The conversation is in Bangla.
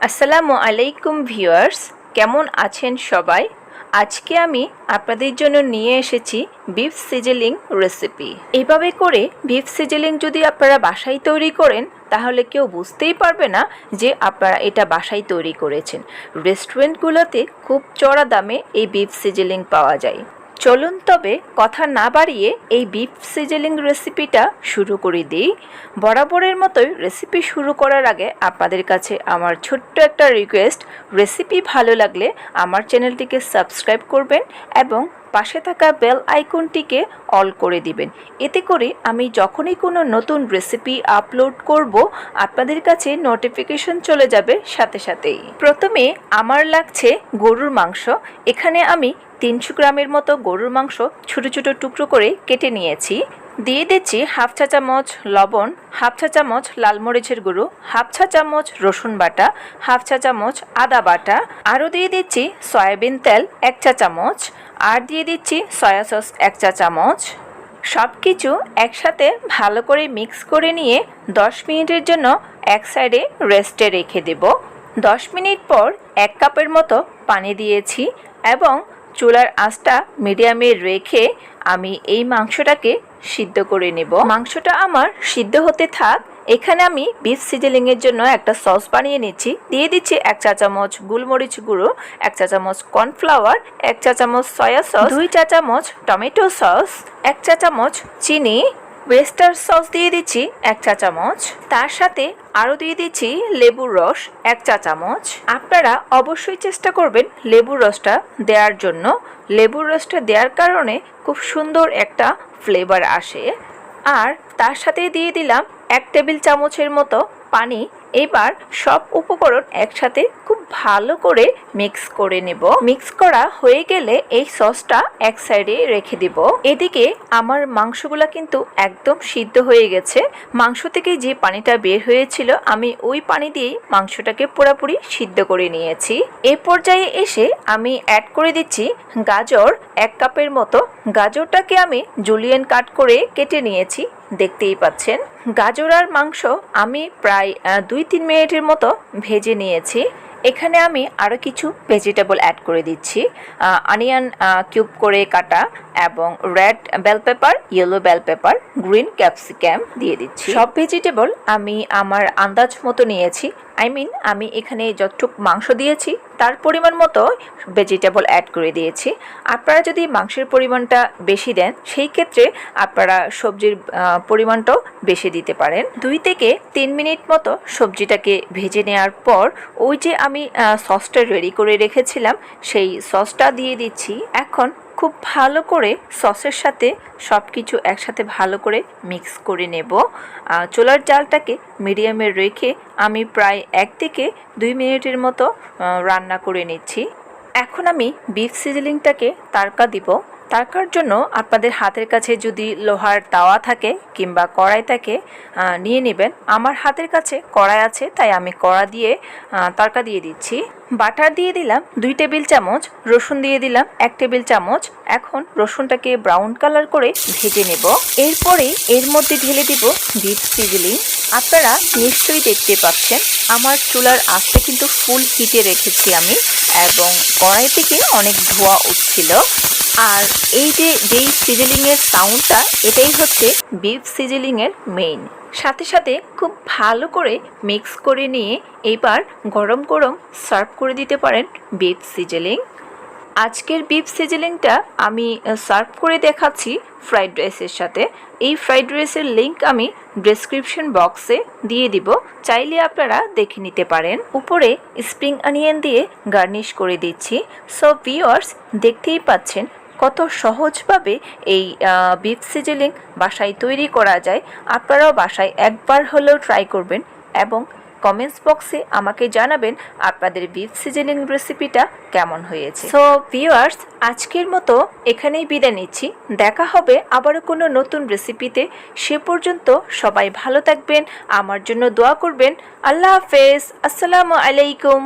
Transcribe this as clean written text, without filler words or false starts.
আসসালামু আলাইকুম ভিউয়ার্স, কেমন আছেন সবাই? আজকে আমি আপনাদের জন্য নিয়ে এসেছি বিফ সিজলিং রেসিপি। এইভাবে করে বিফ সিজলিং যদি আপনারা বাসায় তৈরি করেন তাহলে কেউ বুঝতেই পারবে না যে আপনারা এটা বাসায় তৈরি করেছেন। রেস্টুরেন্টগুলোতে খুব চড়া দামে এই বিফ সিজলিং পাওয়া যায়। চলুন তবে কথা না বাড়িয়ে এই বিফ সিজলিং রেসিপিটা শুরু করে দিই। বরাবরের মতোই রেসিপি শুরু করার আগে আপনাদের কাছে আমার ছোট্ট একটা রিকোয়েস্ট, রেসিপি ভালো লাগলে আমার চ্যানেলটিকে সাবস্ক্রাইব করবেন এবং পাশে থাকা বেল আইকনটিকে অল করে দিবেন। এতে করে আমি যখনই কোনো নতুন রেসিপি আপলোড করব আপনাদের কাছে নোটিফিকেশন চলে যাবে সাথে সাথেই। প্রথমে আমার লাগছে গরুর মাংস। এখানে আমি 300 গ্রামের মতো গরুর মাংস ছোট ছোট টুকরো করে কেটে নিয়েছি। দিয়ে দিচ্ছি হাফ চা চামচ লবণ, হাফ চা চামচ লাল মরিচের গুঁড়ো, হাফ চা চামচ রসুন বাটা, হাফ চা চামচ আদা বাটা, আরও দিয়ে দিচ্ছি সয়াবিন তেল 1 চা চামচ, আর দিয়ে দিচ্ছি সয়া সস 1 চা চামচ। সব কিছু একসাথে ভালো করে মিক্স করে নিয়ে 10 মিনিটের জন্য এক সাইডে রেস্টে রেখে দেব। 10 মিনিট পর 1 কাপের মতো পানি দিয়েছি এবং চুলার আঁচটা মিডিয়ামে রেখে আমি এই মাংসটাকে সিদ্ধ করে নেব। মাংসটা আমার সিদ্ধ হতে থাক। এখানে আমি বিফ সিজলিংয়ের জন্য একটা সস বানিয়ে নিচ্ছি। দিয়ে দিচ্ছি 1 চা চামচ গোলমরিচ গুঁড়ো, 1 চা চামচ কর্নফ্লাওয়ার, 1 চা চামচ সয়া সস, 2 চা চামচ টমেটো সস, 1 চা চামচ চিনি, ওয়েস্টার সস দিয়ে দিচ্ছি 1 চা চামচ। তার সাথে আরও দিয়ে দিচ্ছি লেবুর রস 1 চা চামচ। আপনারা অবশ্যই চেষ্টা করবেন লেবুর রসটা দেওয়ার জন্য। লেবুর রসটা দেওয়ার কারণে খুব সুন্দর একটা ফ্লেভার আসে। আর তার সাথে দিয়ে দিলাম 1 টেবিল চামচের মতো পানি। এবার সব উপকরণ একসাথে খুব ভালো করে মিক্স করে নেব। মিক্স করা হয়ে গেলে এই সসটা এক সাইডে রেখে দিব। এদিকে আমার মাংসগুলা কিন্তু একদম সিদ্ধ হয়ে গেছে। মাংস থেকে যে পানিটা বের হয়েছিল আমি ওই পানি দিয়েই মাংসটাকে পুরোপুরি সিদ্ধ করে নিয়েছি। এই পর্যায়ে এসে আমি অ্যাড করে দিচ্ছি গাজর 1 কাপের মতো। গাজরটাকে আমি জুলিয়েন কাট করে কেটে নিয়েছি, দেখতেই পাচ্ছেন। গাজর আর মাংস আমি প্রায় 2-3 মিনিটের মতো ভেজে নিয়েছি। এখানে আমি আরও কিছু ভেজিটেবল অ্যাড করে দিচ্ছি। অনিয়ন কিউব করে কাটা এবং red bell pepper, yellow bell pepper, green capsicum দিয়ে দিচ্ছি। সব ভেজিটেবল আমি আমার আন্দাজ মতো নিয়েছি। আমি এখানে যতটুকু মাংস দিয়েছি তার পরিমাণ মতো ভেজিটেবল অ্যাড করে দিয়েছি। আপনারা যদি মাংসের পরিমাণটা বেশি দেন সেই ক্ষেত্রে আপনারা সবজির পরিমাণটাও বেশি দিতে পারেন। 2 থেকে 3 মিনিট মতো সবজিটাকে ভেজে নেওয়ার পর ওই যে আমি সসটা রেডি করে রেখেছিলাম সেই সসটা দিয়ে দিচ্ছি। এখন খুব ভালো করে সসের সাথে সব কিছু একসাথে ভালো করে মিক্স করে নেব। চুলার জালটাকে মিডিয়ামে রেখে আমি প্রায় 1 থেকে 2 মিনিটের মতো রান্না করে নিচ্ছি। এখন আমি বিফ সিজলিংটাকে তাড়কা দিব। তাড়কার জন্য আপনাদের হাতের কাছে যদি লোহার তাওয়া থাকে কিংবা কড়াই থাকে নিয়ে নেবেন। আমার হাতের কাছে কড়াই আছে তাই আমি কড়া দিয়ে তাড়কা দিয়ে দিচ্ছি। বাটার দিয়ে দিলাম 2 টেবিল চামচ, রসুন দিয়ে দিলাম 1 টেবিল চামচ। এখন রসুনটাকে ব্রাউন কালার করে ভেজে নেব। এরপরে এর মধ্যে ঢেলে দিব বিফ সিজলিং। আপনারা নিশ্চয়ই দেখতে পাচ্ছেন আমার চুলার আঁচটা কিন্তু ফুল হিটে রেখেছি আমি এবং কড়াই থেকে অনেক ধোঁয়া উঠছিল। আর এই যেই সিজলিংয়ের সাউন্ডটা এটাই হচ্ছে বিফ সিজলিংয়ের মেইন। সাথে সাথে খুব ভালো করে মিক্স করে নিয়ে এবার গরম গরম সার্ভ করে দিতে পারেন বিফ সিজলিং। আজকের বিফ সিজলিংটা আমি সার্ভ করে দেখাচ্ছি ফ্রাইড রাইসের সাথে। এই ফ্রাইড রাইসের লিঙ্ক আমি ডেসক্রিপশন বক্সে দিয়ে দিব, চাইলে আপনারা দেখে নিতে পারেন। উপরে স্প্রিং অনিয়ন দিয়ে গার্নিশ করে দিচ্ছি। সো ভিউয়ার্স, দেখতেই পাচ্ছেন কত সহজভাবে এই বিফ সিজলিং বাসায় তৈরি করা যায়। আপনারাও বাসায় একবার হলেও ট্রাই করবেন এবং কমেন্টস বক্সে আমাকে জানাবেন আপনাদের বিফ সিজলিং রেসিপিটা কেমন হয়েছে। সো ভিউয়ার্স, আজকের মতো এখানেই বিদায় নিচ্ছি। দেখা হবে আবারও কোনো নতুন রেসিপিতে। সে পর্যন্ত সবাই ভালো থাকবেন, আমার জন্য দোয়া করবেন। আল্লাহ হাফেজ, আসসালামু আলাইকুম।